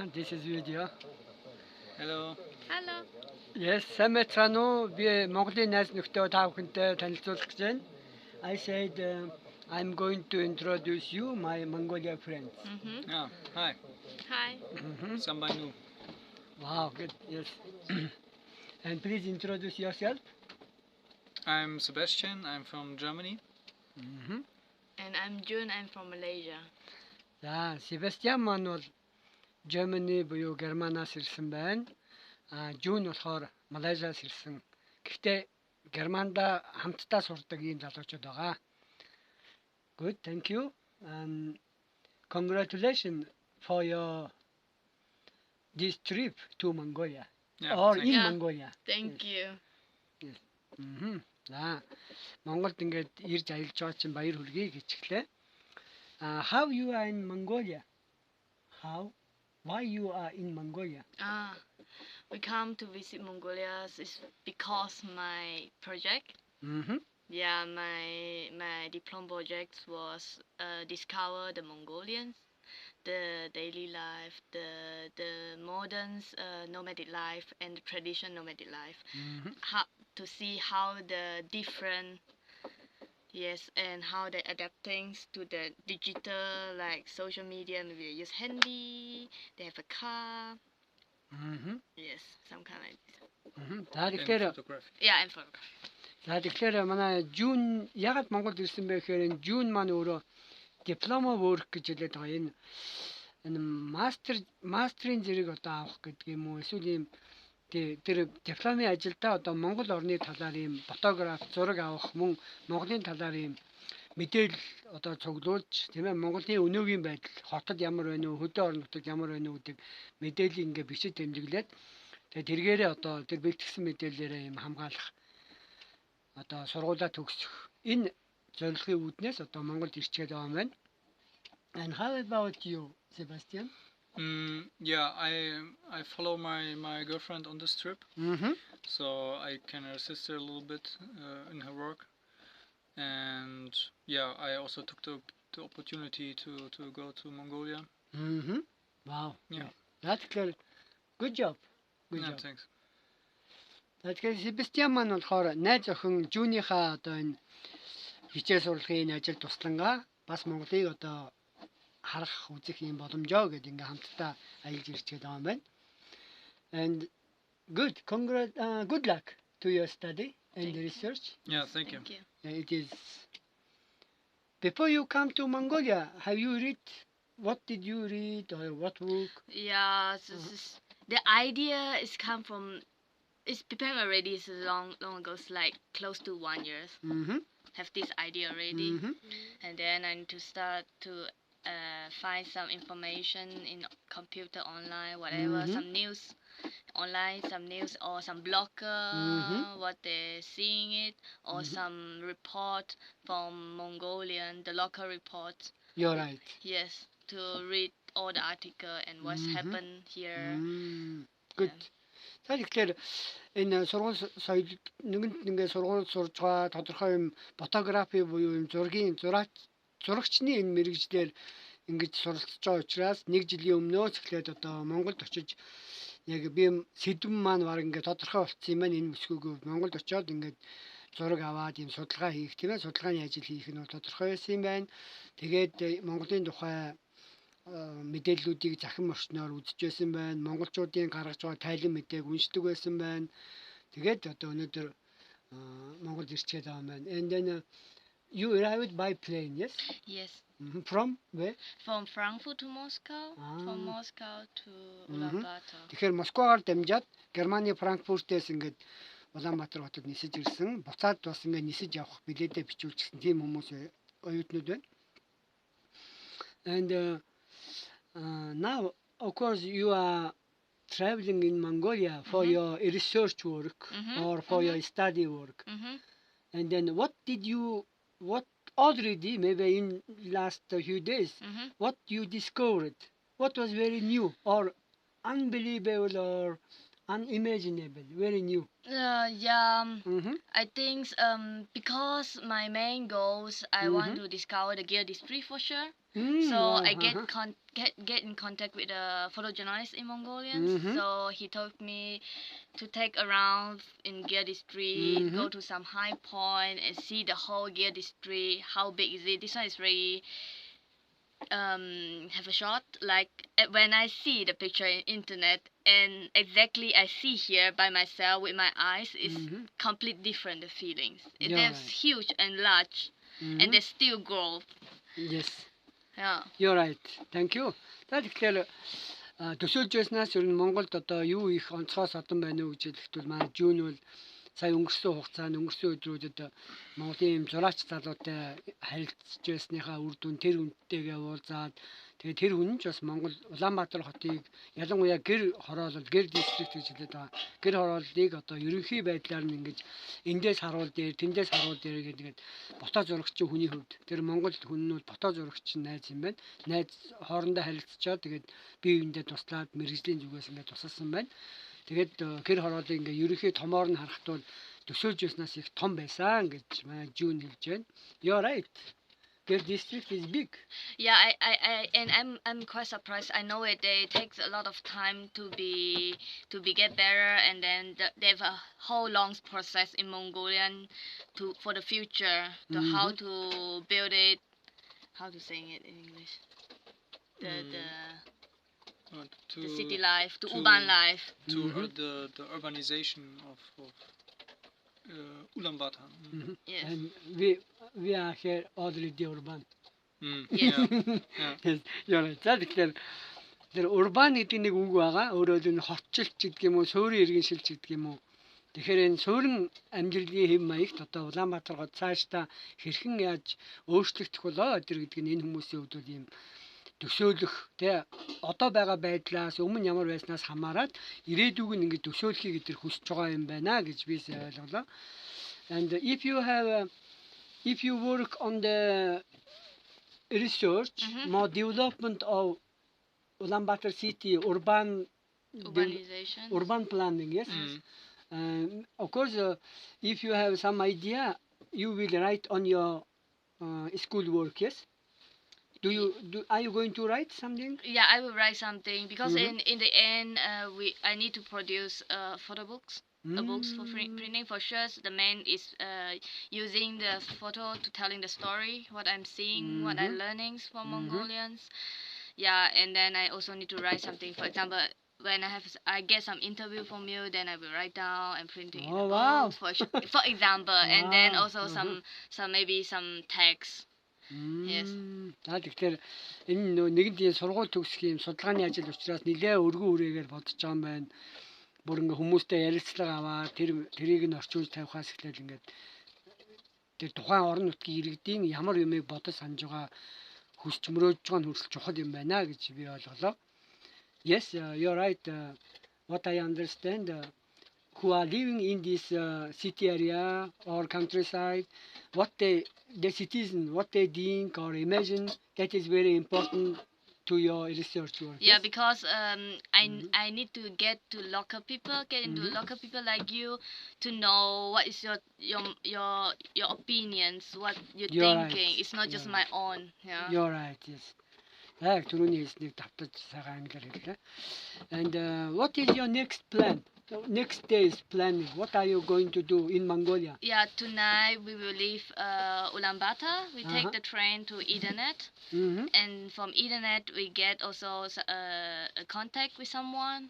This is video. Hello. Hello. Yes, сайн байна уу? Би Монголын найз нөхдөд та бүхэнтэй танилцуулах гэж байна. I said I'm going to introduce you my Mongolia friends. Yeah. Hi. Hi. Somebody new. Wow, good. Yes. And please introduce yourself. I'm Sebastian. I'm from Germany. And I'm Jun. I'm from Malaysia. За, Себастиан маань бол Germany буюу Германаас ирсэн байна. Жүүн болохоор Малайзаас ирсэн. Гэхдээ Германда хамтдаа сурдаг ийм залуучууд байгаа. Good, thank you. And congratulations for your this trip to Mongolia. Yeah, Or thank in you. Mongolia. Thank you. За, Монголд ингээд ирж аялж байгаа чинь баяр хүргэе гэж хэлээ. How you are in Mongolia? How? Why you are in Mongolia? We come to visit Mongolia is because my project. Yeah, my diploma project was discover the Mongolians, the daily life, the modern nomadic life and the traditional nomadic life. How to see how the different and how they adapt things to the digital like social media. Maybe they use handy. They have a car. Yes, some kind like this. За And тэгэхээр photography. Yeah, and photography. За тэгэхээр манай Жүүн ягаад Монголд ирсэн бэ гэхээр Жүүн маань өөрөө дипломо work гэж хэлээд байгаа. Энэ мастрын зэрэг одоо авах гэдэг юм уу? Эсвэл ийм тэр дипломын ажилдаа одоо Монгол орны талаар ийм фотограф зураг авах мөн Монголын талаар ийм мэдээлэл одоо цуглуулж тийм ээ Монголын өнөөгийн байдал хотод ямар байна уу хөдөө орон нутагт ямар байна уу гэдэг мэдээллийг ингээ бичиж тэмдэглээд тэгээд тэргээрээ одоо тэр бэлтгэсэн мэдээллээрээ ийм хамгаалах одоо сургуулаа төгсөх энэ зорилгын үүднээс одоо Монголд ирчээд байгаа юм байна. And how about you, Sebastian? Yeah, I follow my girlfriend on this trip, so I can assist her a little bit in her work, and yeah, I also took the opportunity to go to Mongolia. Wow. Yeah. That's good. Good job. Good Yeah, job. thanks. Тэгэхээр Себастиан маань болохоор найз охин Жүүнийхаа одоо энэ хичээл сурлагын ажил туслангаа бас Монголыг одоо харах үзэх юм боломжоо гэдэг ингээм хамтдаа аялж ирчээд байгаа юм байна. And good luck to your study and research. Yeah, thank you. Thank you. It is before you come to Mongolia, have you read what did you read or what book? Yeah, the idea is come from. It's prepared already. It's long ago. It's like close to 1 year. Have this idea already, and then I need to start to find some information in computer online, whatever, some news online, some news or some blogger, what they're seeing it, or some report from Mongolian, the local report. You're right. Yes, to read all the article and what's happened here. Good. За тэгэхээр энэ сургууль соёл нэгэнт ингээ сургууль сурж байгаа тодорхой юм фотографи буюу юм зурагчны энэ мэрэгжлэр ингэж суралцж байгаа учраас нэг жилийн өмнөөс эхлээд одоо Монголд очиж яг би сэдв маань баг ингээ тодорхой болцсон юм байна. Энэ бүсгүйг Монголд очиод ингээд зураг аваад юм судалгаа хийх тийм ээ судалгааны ажил хийх нь бол тодорхой байсан юм байна. Тэгээд Монголын тухай мэдээллүүдийг захин орчноор үзчихсэн байна. Монголчуудын гаргаж байгаа тайлан мэдээг уншдаг байсан байна. Тэгээд одоо өнөөдөр Монголд ирчээд байгаа юм байна. And then you arrived by plane, yes? Yes. From where? From Frankfurt to Moscow. From Moscow to Ulaanbaatar. Тэгэхээр Москвагаар дамжаад Германы Франкфуртээс ингээд Улаанбаатар хотод нисэж ирсэн. Буцаад бас ингээд нисэж явах билетээ бичүүлчихсэн тийм хүмүүс оюутнууд байна. And now, of course, you are traveling in Mongolia for your research work or for your study work. And then what already, maybe in last few days, what you discovered? What was very new or unbelievable or unimaginable, very new? I think because my main goals, I want to discover the gear display for sure. So I get in contact with a photojournalist in Mongolian. So he told me to take around in Gear district, go to some high point and see the whole Gear district. How big is it? This one is very have a shot like when I see the picture in internet and exactly I see here by myself with my eyes is complete different the feelings. They're huge and large and they still grow. Yes. Yeah. You're right. Thank you. Тэгэхээр төсөөлж байснаас ер нь Монголд одоо юу их онцгой содон байна уу гэж хэлэхдээ манай Жүүн бол сая өнгөрсөн хугацаанд өнгөрсөн өдрүүдэд Монголын зураач залуутай харилцаж байсныхаа үр дүн тэр хүнтэйгээ уулзаад тэгээд тэр хүн ч бас Монгол Улаанбаатар хотыг ялангуяа гэр хороолол гэр дистрикт гэж хэлээд байгаа. Гэр хорооллыг одоо ерөнхий байдлаар нь ингэж эндээс харуул дээр тэндээс харуул дээр гэдэг фото зурагчийн хүний хувьд тэр Монгол хүн нь фото зурагчийн найз юм байна. Найз хоорондоо харилцачаад тэгээд бие биендээ туслаад мэрэгжлийн зүгээс ингэ тусалсан байна. Тэгээд гэр хороолыг ингээ ерөнхий томоор нь харахад бол төсөөлж байснаас их том байсан гэж манай Жүүн хэлж байна. You're right. Their district is big. Yeah, I'm quite surprised. I know it takes a lot of time to get better, and then they have a whole long process in Mongolian for the future to how to build it. How to say it in English? The city life, to urban life. To the urbanization of Ulaanbaatar. Yes. And we are here already urban. Yes. Yes. You're right. Тэгэхээр тэр урбан гэдэг нэг үг байгаа. Өөрөөр нь хотжилт гэдэг юм уу, суурин иргэншилж гэдэг юм уу. Тэгэхээр энэ суурин амьдралын хэв маягт одоо Улаанбаатар гол цаашдаа хэрхэн яаж өөрчлөгдөх болоо гэдэг нь энэ хүмүүсийн хувьд ийм төсөөлөх тэ одоо байгаа байдлаас өмнө ямар байснаас хамаарат ирээдүг нь ингэ төсөөлөхийг гэдэр хүсэж байгаа юм байна гэж би ойлголоо. And if you work on the research more development of Ulaanbaatar city Urbanization, urban planning, yes. Of course, if you have some idea, you will write on your school work, yes. Are you going to write something? Yeah, I will write something because in the end, I need to produce photo books. Books for printing for sure. The main is using the photo to telling the story, what I'm seeing, what I'm learning from Mongolians. Yeah, and then I also need to write something. For example, when I get some interview from you, then I will write down and print it. Oh wow! For example, and then also some maybe some text. Yes. Тэгэхээр энэ нэгэн сургууль төгсөх юм судалгааны ажил учраас нэлээ өргөн үрээгээр бодож байгаа юм байна. Бүр ингээ хүмүүстэй ярилцлага аваад тэрийг нь орчуулж тавихаас эхлээл ингээд тэр тухайн орон нутгийн иргэдийн ямар юмыг бодож санаж байгаа хүсч мөрөөж байгаа нь хүртэл чухал юм байна гэж би ойлголоо. Yes, you're right. What I understand, who are living in this city area or countryside, what the citizen, what they think or imagine, that is very important to your research work. Yeah, yes? Because I need to get into local people like you to know what is your opinions, what you're thinking. Right. It's not just my own. Yeah. You're right. Yes. And what is your next plan? Next day's planning. What are you going to do in Mongolia? Yeah, tonight we will leave Ulaanbaatar. We take the train to Internet, and from Internet we get also a contact with someone.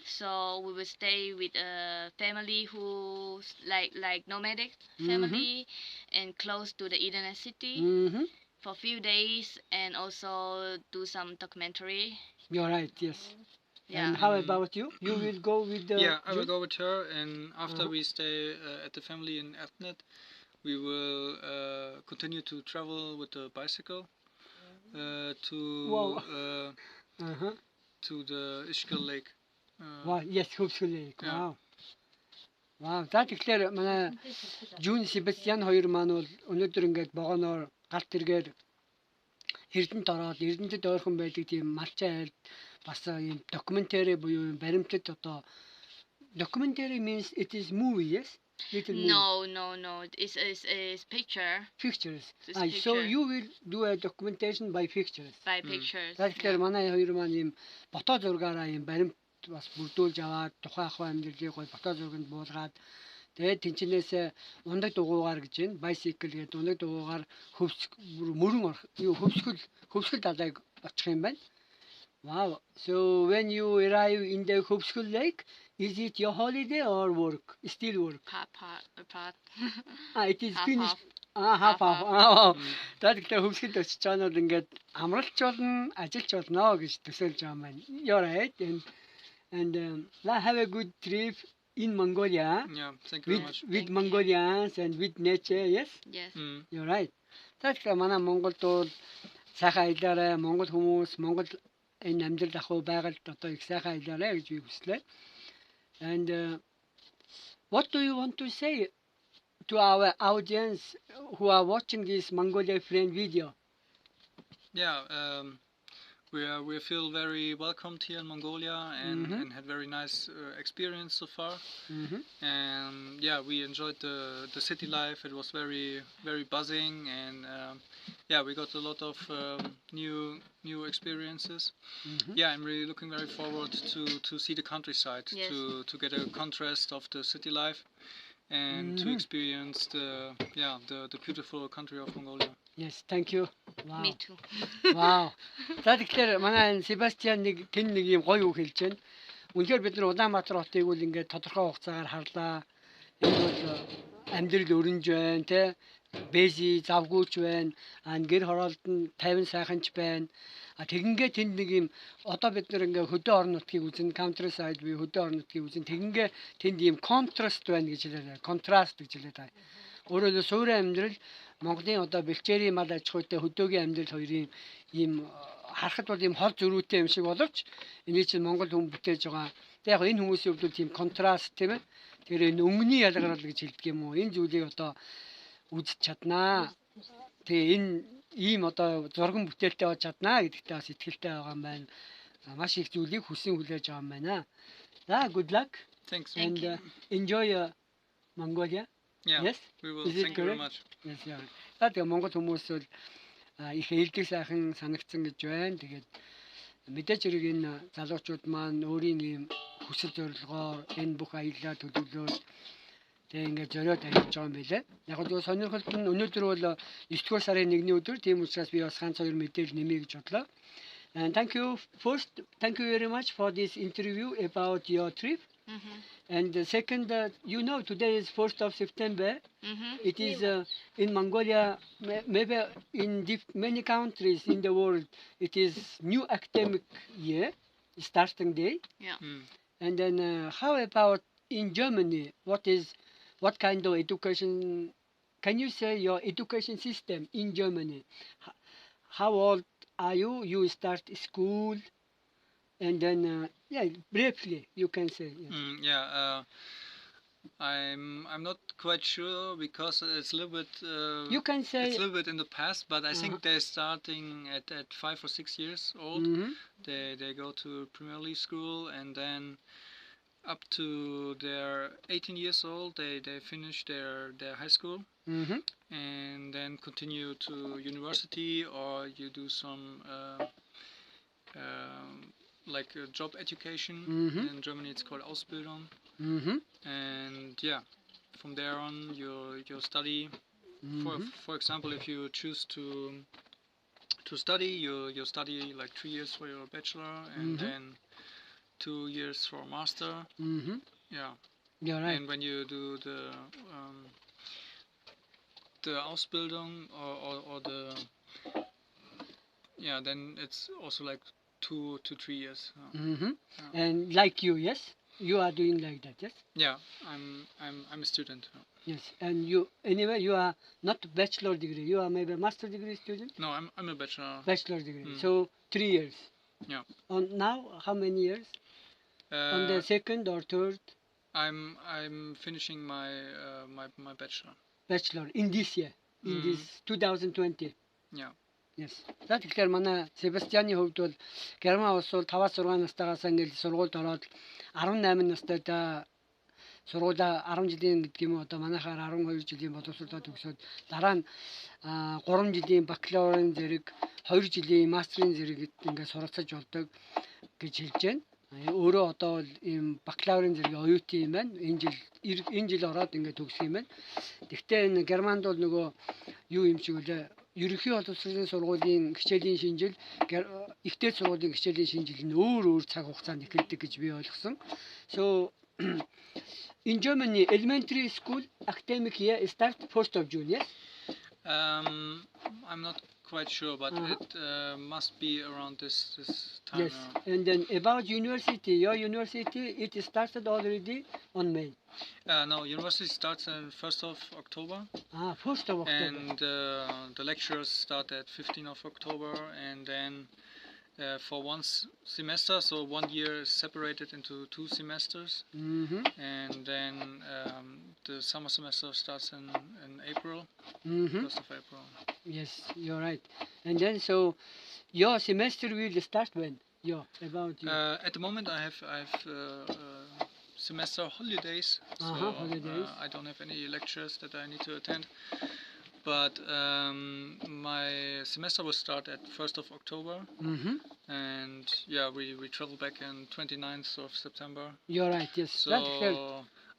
So we will stay with a family who's like nomadic family and close to the Internet city. For a few days and also do some documentary. You're right, yes. Yeah. And how about you? You will go with the... Yeah, I will go with her, and after we stay at the family in Etnet, we will continue to travel with the bicycle to the Ishkil Lake. Wow, yes, Ishkil Lake. Wow. Wow, за тэгэхээр манай Jun Sebastian хоёр маань бол өнөөдөр ингээд богоноор галт тэргээр Эрдэнэт ороод Эрдэнэтэд ойрхон байдаг тийм малчин айлд бас ийм докюментари буюу баримтат одоо documentary means it is movie, yes, Little No. It's picture. pictures. It's So picture. you will do a documentation by pictures. By pictures. Тэгэхээр манай хоёр маань ийм фото зургаараа ийм баримт бас бүрдүүлж аваад тухайн ах амьдралыг гоё фото зурганд буулгаад тэгээд тэнцэнээс ундаг дугуугаар гэж байна. Bicycle гэдэг ундаг дугуугаар мөрөн хөвсгөл далайг очих юм байна. Wow. So when you arrive in the Hopskull Lake, is it your holiday or work? Still work? Part. It is Half, finished. half. Half. Тэгэхээр хөвсгөлд очиж байгаа нь ингээд амралч болно, ажиллаж болно гэж төсөөлж байгаа юм байна. You're right. And have a good trip in Mongolia. Yeah, thank you very much. With Mongolians and with nature, yes? Yes. You're right. Тэгэхээр манай Монголд бол сайхан аялаарай, Монгол хүмүүс, Монгол энэ амьдрал ахуй байгальд одоо их сайхан аялаарай гэж би хүслээ. And what do you want to say to our audience who are watching this Mongolia friend video? Yeah, we feel very welcomed here in Mongolia and had very nice experience so far. And yeah, we enjoyed the city life. It was very buzzing, and yeah, we got a lot of new experiences. Yeah, I'm really looking very forward to see the countryside, Yes. to get a contrast of the city life, and to experience the beautiful country of Mongolia. Yes, thank you. Wow. Me too. Wow. За тэгэхээр манай Себастиан нэг ийм гоё үг хэлж байна. Үнэхээр бид нар Улаанбаатар хотыг бол ингээд тодорхой хугацаагаар харлаа. Энэ бол амьдрал өрнж байна, тэ? Бэзи завгүйч байна. Гэр хороолт нь 50 сайханч байна. Тэгингээ тэнд нэг юм одоо бид нар ингээ хөдөө орон нутгийг үзэн countryside буюу хөдөө орон нутгийг үзэн тэгингээ тэнд ийм contrast байна гэж хэлээ. Contrast гэж хэлээ та. Өөрөөр хэлбэл суурин амьдрал Монголын одоо бэлчээрийн мал аж ахуйтай хөдөөгийн амьдрал хоёрын ийм харахад бол ийм хол зөрүүтэй юм шиг боловч энийг чинь Монгол хүн бүтээж байгаа. Тэг яг энэ хүмүүсийн хувьд тийм контраст тийм ээ. Тэгэхээр энэ өнгөний ялгарл гэж хэлдэг юм уу? Энэ зүйлийг одоо үзэж чаднаа. Тэгээ энэ ийм одоо зурган бүтээлтэй болж чаднаа гэдэгтээ бас итгэлтэй байгаа юм байна. Маш их зүйлийг хүсэн хүлээж байгаа юм байна. За good luck. Thanks. And enjoy Mongolia. Yeah, Yes? we will. Is it Thank you very correct? much. Yes, yeah. Тэгээд Монгол хүмүүс бол их ээлдэг сайхан санагдсан гэж байна. Тэгээд мэдээж хэрэг энэ залуучууд маань өөрийн ийм хүсэл зорилгоор энэ бүх аяллаа төлөвлөөд тэгээд ингээд зориод ажиллаж байгаа юм байлаа. Яг л сонирхолт нь өнөөдөр бол 9-р сарын 1-ний өдөр. Тийм учраас би бас ганц хоёр мэдээлэл нэмье гэж бодлоо. And thank you very much for this interview about your trip. And the second, today is 1st of September. It is in Mongolia, maybe in many countries in the world, it is new academic year, starting day. Yeah. And then how about in Germany? What kind of education, can you say your education system in Germany? How old are you? You start school. And then, briefly, you can say. Yes. I'm not quite sure because it's a little bit. You can say it's a little bit in the past, but I think they're starting at 5 or 6 years old. They go to primary school, and then up to their 18 years old, they finish their high school, and then continue to university, or you do some like job education. In Germany it's called Ausbildung. And yeah, from there on you study. For example, if you choose to study, you study like 3 years for your bachelor, and then 2 years for master. Yeah. You're right. And when you do the Ausbildung or the then it's also like 2 to 3 years. And like you, yes, you are doing like that, yes. Yeah, I'm a student. Yes, and you are not bachelor degree. You are maybe master degree student. No, I'm a bachelor. Bachelor degree. So 3 years. Yeah. On now, how many years? On the second or third? I'm finishing my my bachelor. Bachelor in this year, in this 2020. Yeah. Yes. За тэгэхээр манай Себастианы хувьд бол Герман улс бол 5-6 настайгаас ингээд сургуульд ороод 18 настайдаа сургуулаа 10 жилийн гэдэг юм уу одоо манайхаар 12 жилийн боловсролоо төгсөөд дараа нь 3 жилийн бакалаврын зэрэг 2 жилийн мастрын зэрэг ингээд суралцаж болдог гэж хэлж байна. Өөрөө одоо бол ийм бакалаврын зэрэг оюутан юм байна. Энэ жил ороод ингээд төгсөх юм байна. Гэхдээ энэ Германд бол нөгөө юу юм шиг үлээ ерөнхий боловсролын сургуулийн хичээлийн шинжил ихтэй сургуулийн хичээлийн шинжил нь өөр цаг хугацаанд эхэлдэг гэж би ойлгосон. So in Germany, elementary school academic year starts 1st of June, yes? I'm not quite sure, but it must be around this time. Yes, and then about university, your university, it started already on May. No, university starts on 1st of October. 1st of October. And the lectures start at 15th of October, and then for one semester, so 1 year is separated into 2 semesters, and then the summer semester starts in April, 1st of April. Yes, you're right. And then so your semester will start when? At the moment I have semester holidays, so holidays. I don't have any lectures that I need to attend. But my semester will start at 1st of October, and yeah, we travel back on 29th of September. You're right, yes. So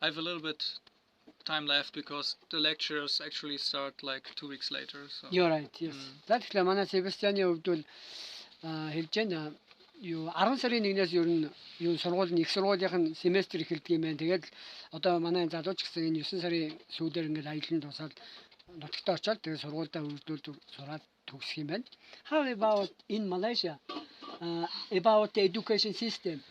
I have a little bit time left because the lectures actually start like 2 weeks later. So. You're right, yes. Тэгэхээр манай Себастианы хувьд бол хэлж байна юу 10 сарын 1-ээс ер нь юу сургууль нь их сургуулийнх нь семестр эхэлдэг юм байна. Тэгээд одоо манай залууч гэсэн энэ 9 сарын сүүлээр ингээд аялалд тусаад нутагтаа очоод тэгээд сургуульдаа үрдүүлж сураад төгсөх юм байна. How about in Malaysia? About the education system?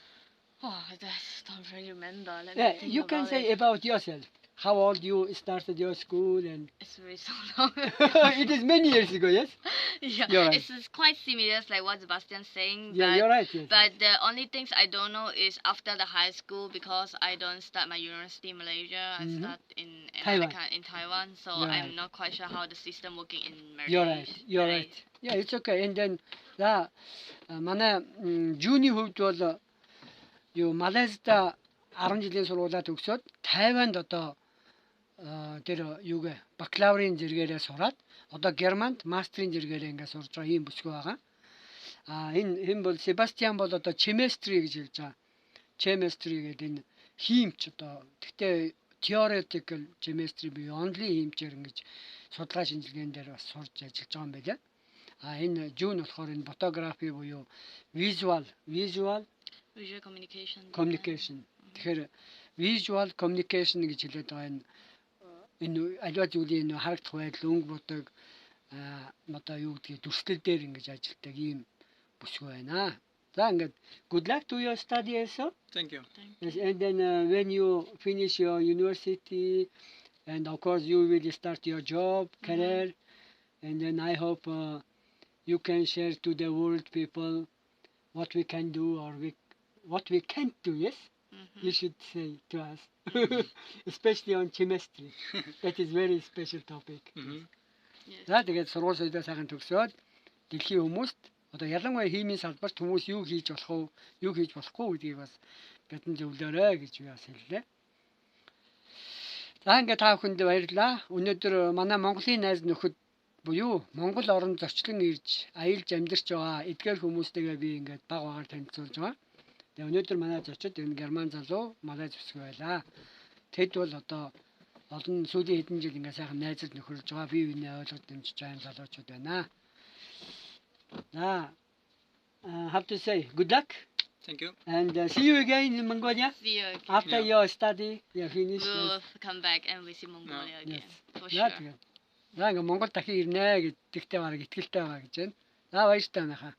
Oh, I don't really remember. You can say about yourself. How old you started your school and it's really so long. It is many years ago, yes? Yeah, right. It's quite similar like what Sebastian's saying. Yeah, but, you're right. Yes. But the only things I don't know is after the high school because I don't start my university in Malaysia. I start in Taiwan, so I'm not quite sure how the system working in Malaysia. You're right. Yeah, it's okay. And then манай Жүүний хувьд бол юу Малайзда 10 жилийн сургуулаа төгсөөд Тайванд одоо тэр юугээ бакалаврын зэрэгээрээ сураад одоо Германд мастрын зэрэгээрээ ингээд сурж байгаа юм бүсгүй байгаа. Энэ бол Себастиан бол одоо chemistry гэж хэлж байгаа. Chemistry гэдэг энэ хиймч одоо гэхдээ theoretical chemistry буюу онлын хиймчээр ингэж судалгаа шинжилгээнд дээр бас сурж ажиллаж байгаа юм байна. Энэ June болохоор энэ photography буюу visual communication. Тэгэхээр visual communication гэж хэлээд байгаа энэ аливаа зүйлийн харагдах байдал, өнгө бодог одоо юу гэдгийг дүрслэл дээр ингэж ажилладаг ийм бүсгүй байна. За ингээд good luck to your study also. Thank you. Yes, and then when you finish your university and of course you will start your job, career, and then I hope you can share to the world people what we can do or what we can't do, yes? You should say to us, especially on chemistry. That is very special topic. За тэгээд сургууль соёлоо сайхан төгсөөд дэлхийн хүмүүст одоо ялангуяа химийн салбарт хүмүүс юу хийж болох вэ, юу хийж болохгүй гэдгийг бас бидэнд зөвлөөрэй гэж би бас хэллээ. За ингээд та бүхэнд баярлалаа. Өнөөдөр манай Монголын найз нөхөд буюу Монгол орон зочлон ирж аялж амьдарч байгаа эдгээр хүмүүстэйгээ би ингээд баг багаар танилцуулж байгаа. Тэгээ өнөөдөр манай зочид энэ Герман залуу Малайз бүсгүй байлаа. Тэд бол одоо олон сүүлийн хэдэн жил ингээд сайхан найзад нөхөрлж байгаа, бие биенээ ойлгож дэмжиж байгаа залуучууд байна. Have to say good luck. Thank you. And see you again in Mongolia. See you again. After your study, you finish. We'll come back and visit Mongolia again. For sure. За ингээд Монгол дахин ирнэ гэдэгтээ бараг итгэлтэй байгаа гэж байна. За баяртай байна хаа.